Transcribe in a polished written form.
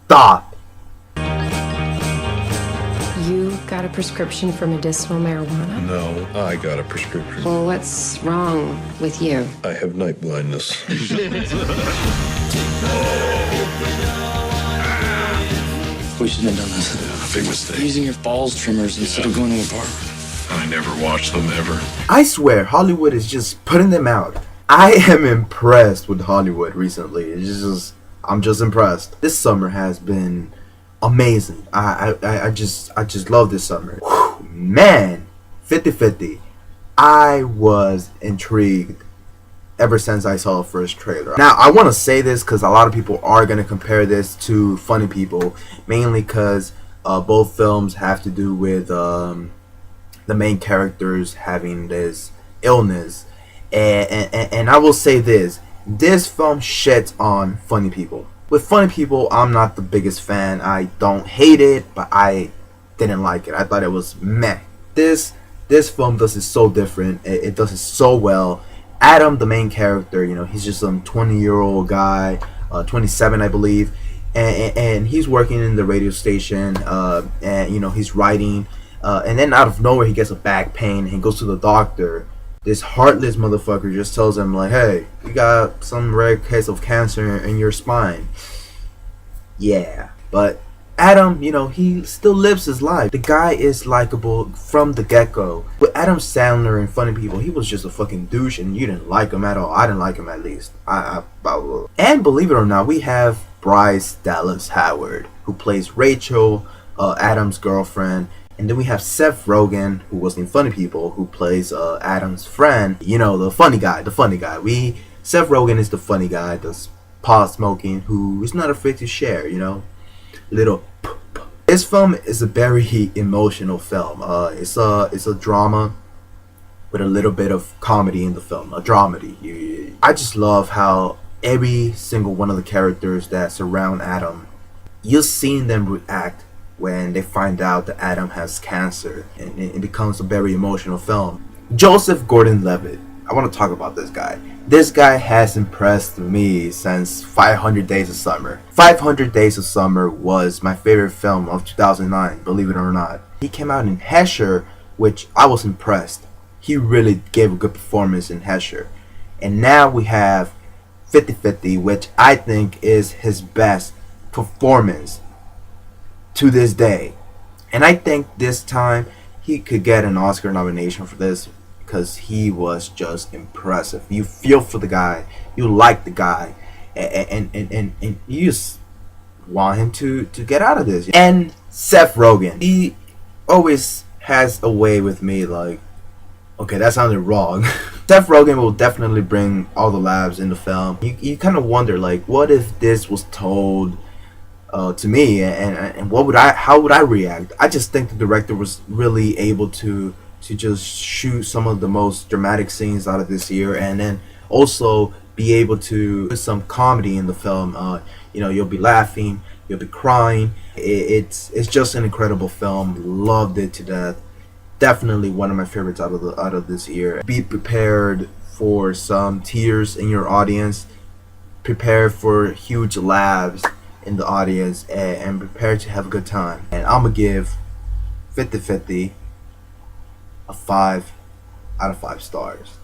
Stop. You got a prescription for medicinal marijuana? No, I got a prescription. Well, what's wrong with you? I have night blindness. We shouldn't have done this. Big mistake. Using your balls trimmers instead of going to a barber. I never watched them ever. I swear, Hollywood is just putting them out. I am impressed with Hollywood recently. I'm just impressed. This summer has been amazing. I just love this summer. Whew, man, 50-50. I was intrigued ever since I saw the first trailer. Now, I want to say this because a lot of people are going to compare this to Funny People, mainly because both films have to do with the main characters having this illness. And I will say this film shits on Funny People. With Funny People, I'm not the biggest fan. I don't hate it, but I didn't like it. I thought it was meh. This film does it so different. It does it so well. Adam, the main character, he's just some 20-year-old guy, 27 I believe, and he's working in the radio station, and he's writing, and then out of nowhere he gets a back pain and goes to the doctor. This heartless motherfucker just tells him like, hey, you got some rare case of cancer in your spine. Yeah, but Adam, he still lives his life. The guy is likable from the get-go. With Adam Sandler and Funny People, he was just a fucking douche and you didn't like him at all. I didn't like him at least. And believe it or not, we have Bryce Dallas Howard, who plays Rachel, Adam's girlfriend. And then we have Seth Rogen, who was in Funny People, who plays Adam's friend. The funny guy. Seth Rogen is the funny guy, that's pot smoking, who is not afraid to share, little. This film is a very emotional film. It's a drama with a little bit of comedy in the film, a dramedy. I just love how every single one of the characters that surround Adam, you're seeing them react when they find out that Adam has cancer, and it becomes a very emotional film. Joseph Gordon-Levitt. I want to talk about this guy. This guy has impressed me since 500 Days of Summer. 500 Days of Summer was my favorite film of 2009, believe it or not. He came out in Hesher, which I was impressed. He really gave a good performance in Hesher. And now we have 50-50, which I think is his best performance to this day. And I think this time he could get an Oscar nomination for this, because he was just impressive. You feel for the guy, you like the guy, and you just want him to get out of this. And Seth Rogen, he always has a way with me, like, okay, that sounded wrong. Seth Rogen will definitely bring all the laughs in the film. You kind of wonder, like, what if this was told to me, and how would I react? I just think the director was really able to just shoot some of the most dramatic scenes out of this year, and then also be able to put some comedy in the film. You'll be laughing, you'll be crying. It's just an incredible film. Loved it to death. Definitely one of my favorites out of this year. Be prepared for some tears in your audience. Prepare for huge laughs in the audience, and prepare to have a good time. And I'm gonna give 50-50 a 5 out of 5 stars.